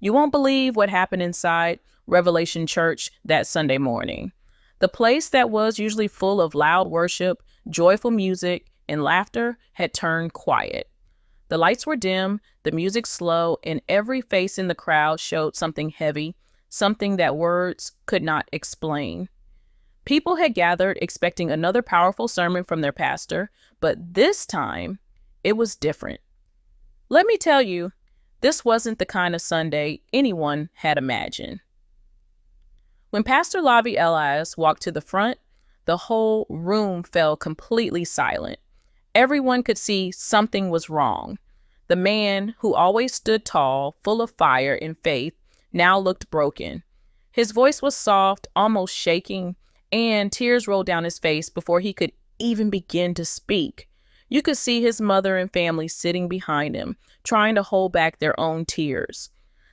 You won't believe what happened inside Revelation Church that Sunday morning. The place that was usually full of loud worship, joyful music, and laughter had turned quiet. The lights were dim, the music slow, and every face in the crowd showed something heavy, something that words could not explain. People had gathered expecting another powerful sermon from their pastor, but this time it was different. Let me tell you, this wasn't the kind of Sunday anyone had imagined. When Pastor Lovy Elias walked to the front, the whole room fell completely silent. Everyone could see something was wrong. The man, who always stood tall, full of fire and faith, now looked broken. His voice was soft, almost shaking, and tears rolled down his face before he could even begin to speak. You could see his mother and family sitting behind him, trying to hold back their own tears.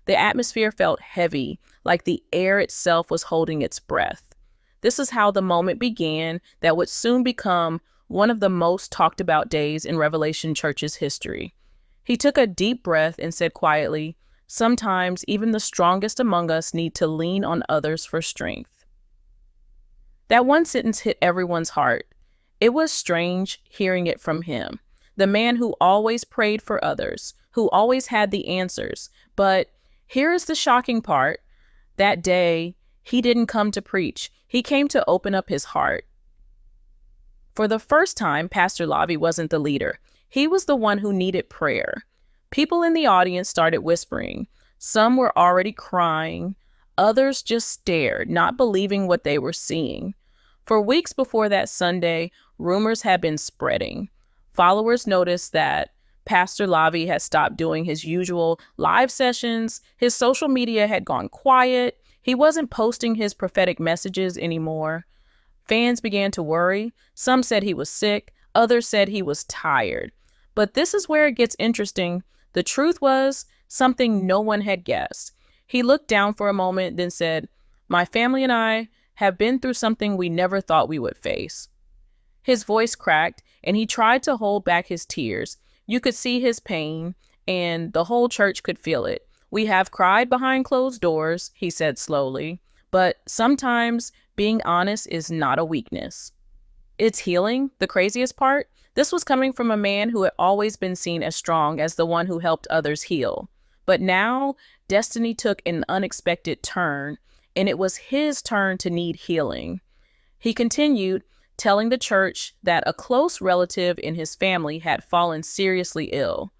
The atmosphere felt heavy, like the air itself was holding its breath. This is how the moment began that would soon become one of the most talked about days in Revelation Church's history. He took a deep breath and said quietly, "Sometimes even the strongest among us need to lean on others for strength." That one sentence hit everyone's heart. It was strange hearing it from him, the man who always prayed for others, who always had the answers. But here is the shocking part. That day, he didn't come to preach. He came to open up his heart. For the first time, Pastor Lovy wasn't the leader. He was the one who needed prayer. People in the audience started whispering. Some were already crying. Others just stared, not believing what they were seeing. For weeks before that Sunday, rumors had been spreading. Followers noticed that Pastor Lovy had stopped doing his usual live sessions. His social media had gone quiet. He wasn't posting his prophetic messages anymore. Fans began to worry. Some said he was sick. Others said he was tired. But this is where it gets interesting. The truth was something no one had guessed. He looked down for a moment, then said, "My family and I have been through something we never thought we would face." His voice cracked, and he tried to hold back his tears. You could see his pain, and the whole church could feel it. "We have cried behind closed doors," he said slowly, "but sometimes being honest is not a weakness. It's healing." The craziest part? This was coming from a man who had always been seen as strong, as the one who helped others heal. But now, destiny took an unexpected turn, and it was his turn to need healing. He continued, telling the church that a close relative in his family had fallen seriously ill.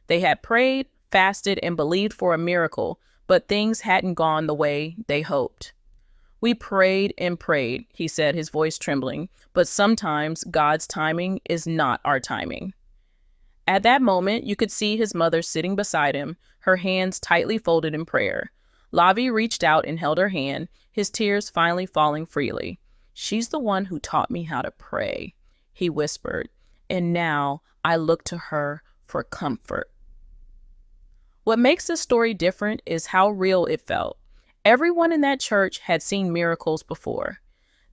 They had prayed, fasted, and believed for a miracle, but things hadn't gone the way they hoped. "We prayed and prayed," he said, his voice trembling, "but sometimes God's timing is not our timing." At that moment, you could see his mother sitting beside him, her hands tightly folded in prayer. Lovy reached out and held her hand, his tears finally falling freely. "She's the one who taught me how to pray," he whispered, "and now I look to her for comfort." What makes this story different is how real it felt. Everyone in that church had seen miracles before.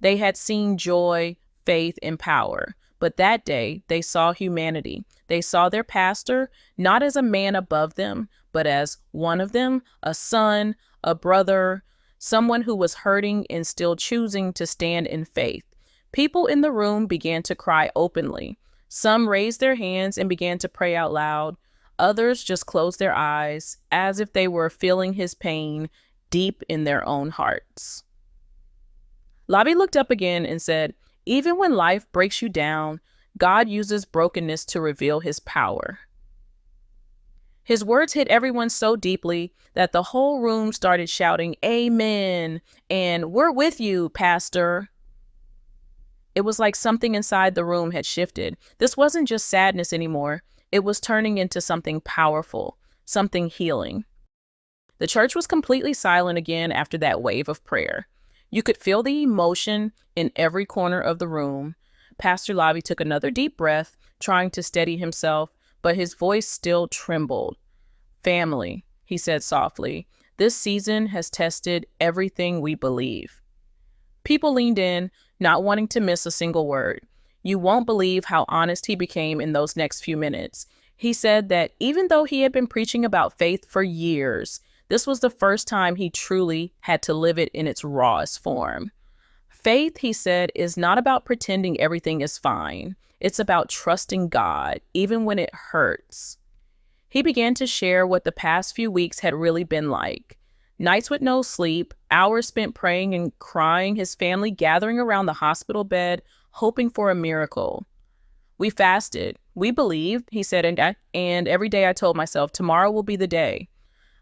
They had seen joy, faith, and power. But that day, they saw humanity. They saw their pastor not as a man above them, but as one of them, a son, a brother, someone who was hurting and still choosing to stand in faith. People in the room began to cry openly. Some raised their hands and began to pray out loud. Others just closed their eyes as if they were feeling his pain deep in their own hearts. Lovy looked up again and said, "Even when life breaks you down, God uses brokenness to reveal his power." His words hit everyone so deeply that the whole room started shouting, "Amen," and "We're with you, Pastor." It was like something inside the room had shifted. This wasn't just sadness anymore. It was turning into something powerful, something healing. The church was completely silent again after that wave of prayer. You could feel the emotion in every corner of the room. Pastor Lovy took another deep breath, trying to steady himself, but his voice still trembled. "Family," he said softly, "this season has tested everything we believe." People leaned in, not wanting to miss a single word. You won't believe how honest he became in those next few minutes. He said that even though he had been preaching about faith for years, This was the first time he truly had to live it in its rawest form. Faith, he said, is not about pretending everything is fine. It's about trusting God, even when it hurts. He began to share what the past few weeks had really been like. Nights with no sleep, hours spent praying and crying, his family gathering around the hospital bed, hoping for a miracle. We fasted. We believed, he said, and every day I told myself, tomorrow will be the day.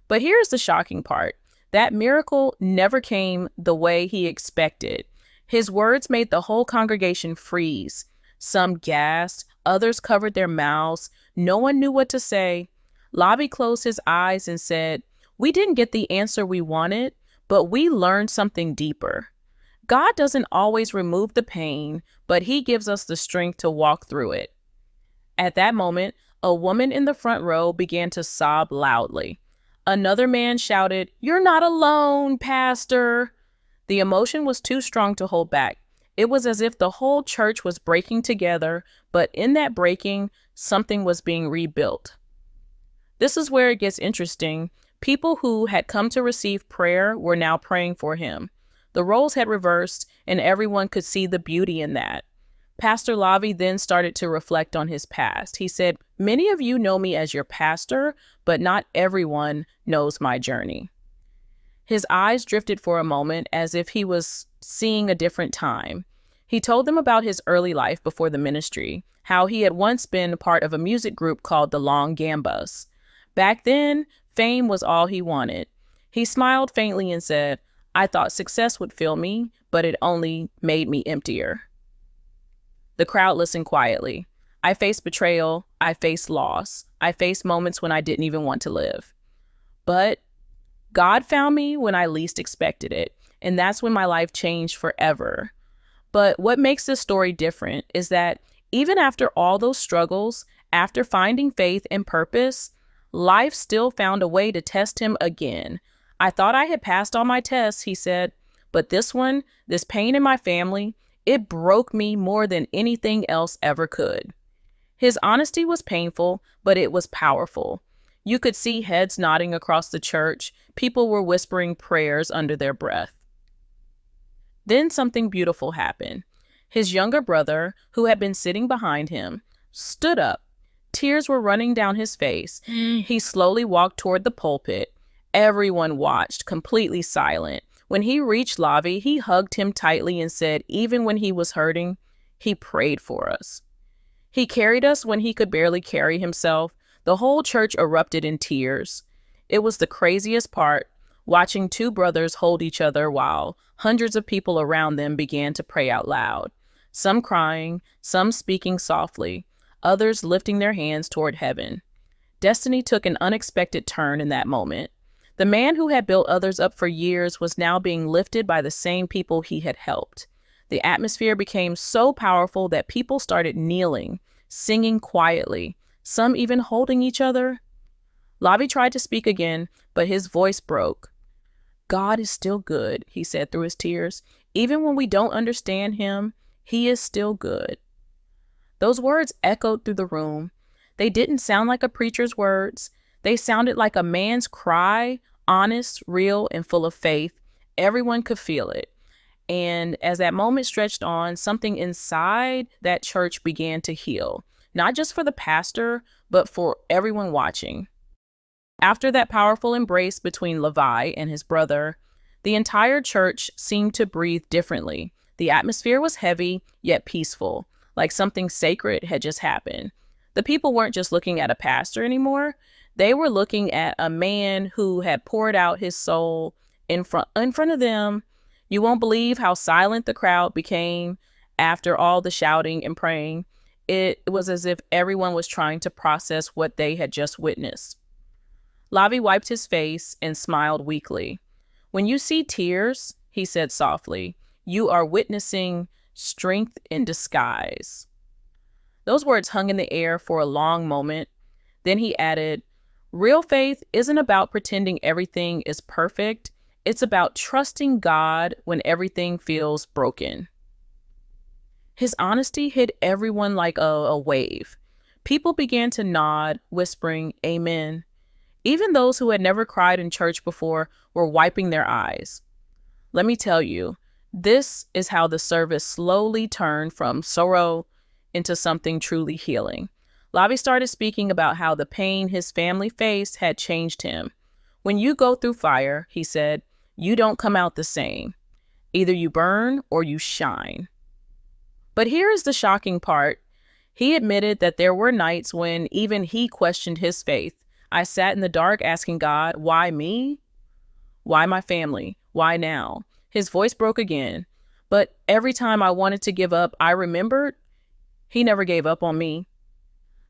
But here's the shocking part. That miracle never came the way he expected. His words made the whole congregation freeze. Some gasped, others covered their mouths. No one knew what to say. Lovy closed his eyes and said, "We didn't get the answer we wanted, but we learned something deeper. God doesn't always remove the pain, but he gives us the strength to walk through it." At that moment, a woman in the front row began to sob loudly. Another man shouted, "You're not alone, Pastor." The emotion was too strong to hold back. It was as if the whole church was breaking together, but in that breaking, something was being rebuilt. This is where it gets interesting. People who had come to receive prayer were now praying for him. The roles had reversed, and everyone could see the beauty in that. Pastor Lovy then started to reflect on his past. He said, "Many of you know me as your pastor, but not everyone knows my journey." His eyes drifted for a moment as if he was seeing a different time. He told them about his early life before the ministry, how he had once been part of a music group called the Long Gambas. Back then, fame was all he wanted. He smiled faintly and said, "I thought success would fill me, but it only made me emptier." The crowd listened quietly. "I faced betrayal. I faced loss. I faced moments when I didn't even want to live. But God found me when I least expected it, and that's when my life changed forever." But what makes this story different is that even after all those struggles, after finding faith and purpose, life still found a way to test him again. "I thought I had passed all my tests," he said, "but this one, this pain in my family, it broke me more than anything else ever could." His honesty was painful, but it was powerful. You could see heads nodding across the church. People were whispering prayers under their breath. Then something beautiful happened. His younger brother, who had been sitting behind him, stood up. Tears were running down his face. He slowly walked toward the pulpit. Everyone watched, completely silent. When he reached Lovy, he hugged him tightly and said, even when he was hurting, he prayed for us. He carried us when he could barely carry himself. The whole church erupted in tears. It was the craziest part, watching two brothers hold each other while hundreds of people around them began to pray out loud. Some crying, some speaking softly, others lifting their hands toward heaven. Destiny took an unexpected turn in that moment. The man who had built others up for years was now being lifted by the same people he had helped. The atmosphere became so powerful that people started kneeling, singing quietly, some even holding each other. Lovy tried to speak again, but his voice broke. "God is still good," he said through his tears. "Even when we don't understand him, he is still good." Those words echoed through the room. They didn't sound like a preacher's words. They sounded like a man's cry, honest, real, and full of faith. Everyone could feel it. And as that moment stretched on, something inside that church began to heal, not just for the pastor, but for everyone watching. After that powerful embrace between Lovy and his brother, the entire church seemed to breathe differently. The atmosphere was heavy, yet peaceful, like something sacred had just happened. The people weren't just looking at a pastor anymore. They were looking at a man who had poured out his soul in front of them. You won't believe how silent the crowd became after all the shouting and praying. It was as if everyone was trying to process what they had just witnessed. Lovy wiped his face and smiled weakly. "When you see tears," he said softly, "you are witnessing strength in disguise." Those words hung in the air for a long moment. Then he added, "Real faith isn't about pretending everything is perfect. It's about trusting God when everything feels broken." His honesty hit everyone like a wave. People began to nod, whispering, "Amen." Even those who had never cried in church before were wiping their eyes. Let me tell you, this is how the service slowly turned from sorrow into something truly healing. Lovy started speaking about how the pain his family faced had changed him. When you go through fire, he said, you don't come out the same. Either you burn or you shine. But here is the shocking part. He admitted that there were nights when even he questioned his faith. I sat in the dark asking God, why me? Why my family? Why now? His voice broke again. But every time I wanted to give up, I remembered he never gave up on me.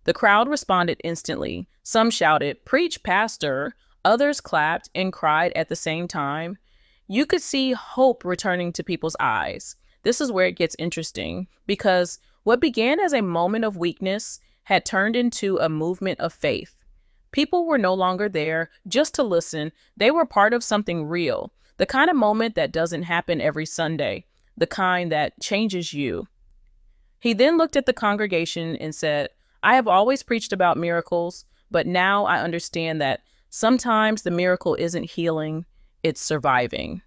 The crowd responded instantly. Some shouted, "Preach, Pastor." Others clapped and cried at the same time. You could see hope returning to people's eyes. This is where it gets interesting, because what began as a moment of weakness had turned into a movement of faith. People were no longer there just to listen. They were part of something real, the kind of moment that doesn't happen every Sunday, the kind that changes you. He then looked at the congregation and said, I have always preached about miracles, but now I understand that sometimes the miracle isn't healing, it's surviving.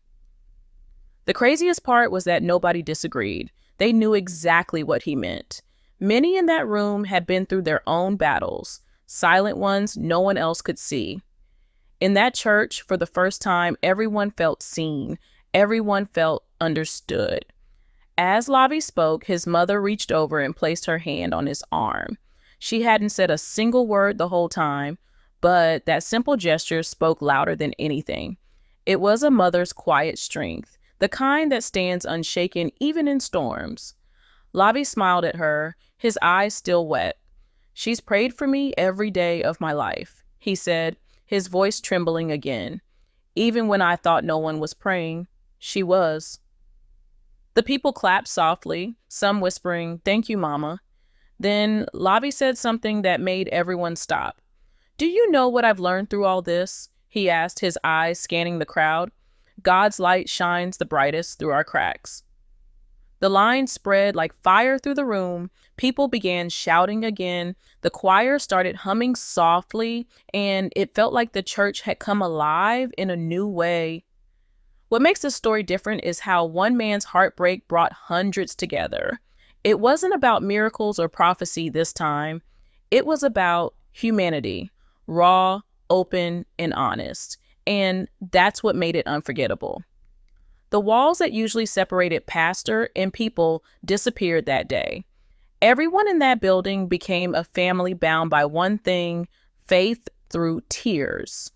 The craziest part was that nobody disagreed. They knew exactly what he meant. Many in that room had been through their own battles, silent ones no one else could see. In that church, for the first time, everyone felt seen. Everyone felt understood. As Lovy spoke, his mother reached over and placed her hand on his arm. She hadn't said a single word the whole time, but that simple gesture spoke louder than anything. It was a mother's quiet strength, the kind that stands unshaken even in storms. Lovy smiled at her, his eyes still wet. She's prayed for me every day of my life, he said, his voice trembling again. Even when I thought no one was praying, she was. The people clapped softly, some whispering, "Thank you, Mama." Then Lovy said something that made everyone stop. Do you know what I've learned through all this? He asked, his eyes scanning the crowd. God's light shines the brightest through our cracks. The line spread like fire through the room. People began shouting again. The choir started humming softly, and it felt like the church had come alive in a new way. What makes this story different is how one man's heartbreak brought hundreds together. It wasn't about miracles or prophecy this time. It was about humanity, raw, open, and honest. And that's what made it unforgettable. The walls that usually separated pastor and people disappeared that day. Everyone in that building became a family bound by one thing: faith through tears.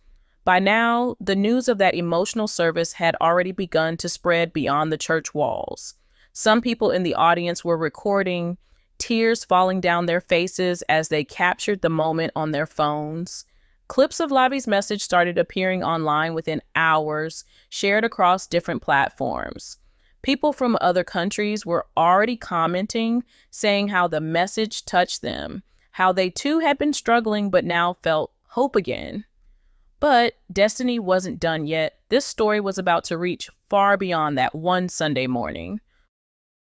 By now, the news of that emotional service had already begun to spread beyond the church walls. Some people in the audience were recording, tears falling down their faces as they captured the moment on their phones. Clips of Lovy's message started appearing online within hours, shared across different platforms. People from other countries were already commenting, saying how the message touched them, how they too had been struggling but now felt hope again. But destiny wasn't done yet. This story was about to reach far beyond that one Sunday morning.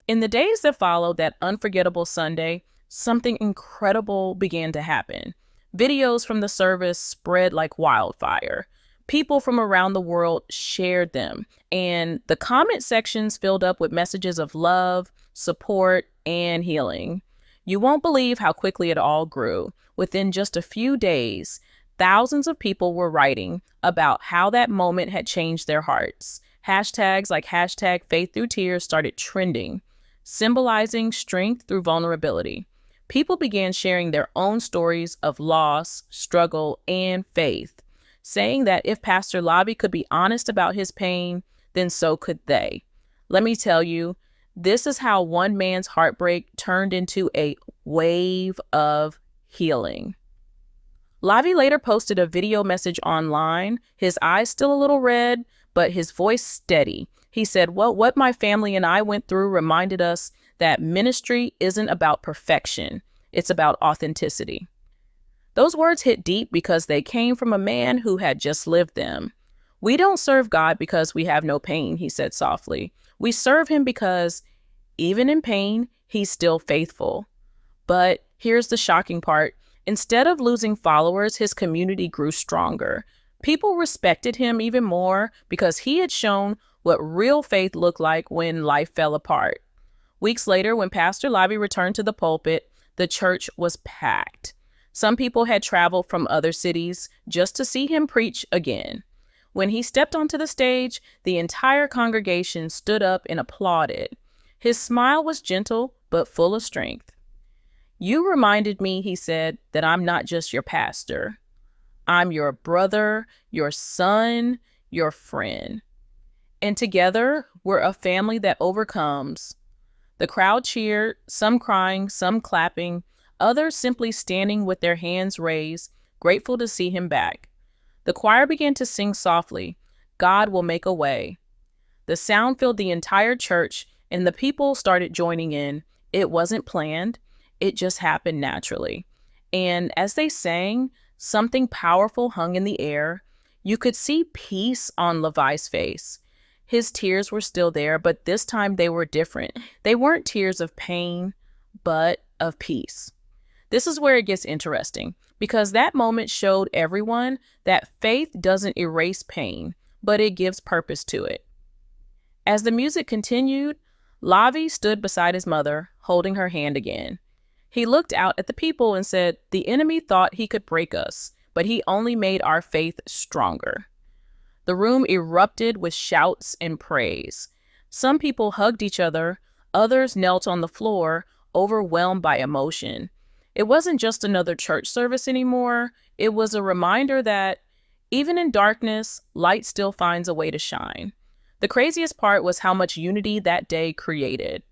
In the days that followed that unforgettable Sunday, something incredible began to happen. Videos from the service spread like wildfire. People from around the world shared them, and the comment sections filled up with messages of love, support, and healing. You won't believe how quickly it all grew. Within just a few days, thousands of people were writing about how that moment had changed their hearts. Hashtags like #FaithThroughTears started trending, symbolizing strength through vulnerability. People began sharing their own stories of loss, struggle, and faith, saying that if Pastor Lovy could be honest about his pain, then so could they. Let me tell you, this is how one man's heartbreak turned into a wave of healing. Lovy later posted a video message online, his eyes still a little red, but his voice steady. He said, well, what my family and I went through reminded us that ministry isn't about perfection. It's about authenticity. Those words hit deep because they came from a man who had just lived them. We don't serve God because we have no pain, he said softly. We serve him because even in pain, he's still faithful. But here's the shocking part. Instead of losing followers, his community grew stronger. People respected him even more because he had shown what real faith looked like when life fell apart. Weeks later, when Pastor Lovy returned to the pulpit, the church was packed. Some people had traveled from other cities just to see him preach again. When he stepped onto the stage, the entire congregation stood up and applauded. His smile was gentle but full of strength. "You reminded me," he said, "that I'm not just your pastor. I'm your brother, your son, your friend. And together, we're a family that overcomes." The crowd cheered, some crying, some clapping, others simply standing with their hands raised, grateful to see him back. The choir began to sing softly, "God will make a way." The sound filled the entire church, and the people started joining in. It wasn't planned. It just happened naturally. And as they sang, something powerful hung in the air. You could see peace on Levi's face. His tears were still there, but this time they were different. They weren't tears of pain, but of peace. This is where it gets interesting, because that moment showed everyone that faith doesn't erase pain, but it gives purpose to it. As the music continued, Lovy stood beside his mother, holding her hand again. He looked out at the people and said, "The enemy thought he could break us, but he only made our faith stronger." The room erupted with shouts and praise. Some people hugged each other, others knelt on the floor, overwhelmed by emotion. It wasn't just another church service anymore. It was a reminder that even in darkness, light still finds a way to shine. The craziest part was how much unity that day created.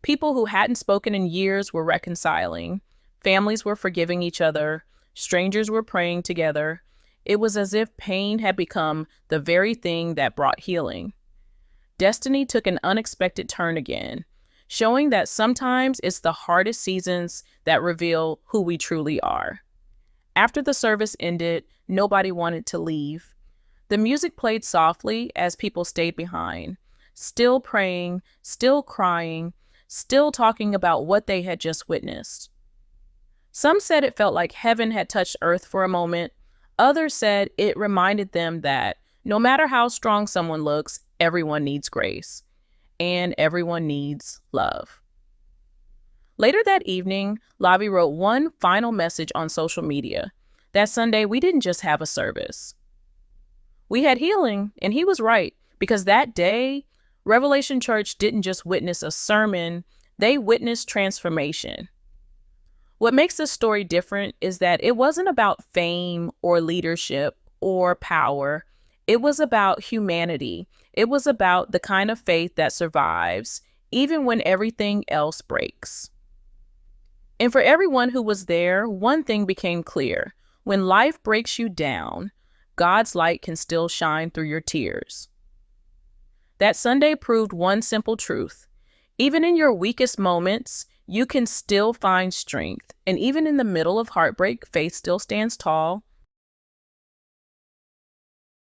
People who hadn't spoken in years were reconciling. Families were forgiving each other. Strangers were praying together. It was as if pain had become the very thing that brought healing. Destiny took an unexpected turn again, showing that sometimes it's the hardest seasons that reveal who we truly are. After the service ended, nobody wanted to leave. The music played softly as people stayed behind, still praying, still crying, still talking about what they had just witnessed. Some said it felt like heaven had touched earth for a moment. Others said it reminded them that no matter how strong someone looks, everyone needs grace, and everyone needs love. Later that evening, Lovy wrote one final message on social media. That Sunday, we didn't just have a service. We had healing, and he was right, because that day, Revelation Church didn't just witness a sermon, they witnessed transformation. What makes this story different is that it wasn't about fame or leadership or power. It was about humanity. It was about the kind of faith that survives, even when everything else breaks. And for everyone who was there, one thing became clear. When life breaks you down, God's light can still shine through your tears. That Sunday proved one simple truth. Even in your weakest moments, you can still find strength. And even in the middle of heartbreak, faith still stands tall.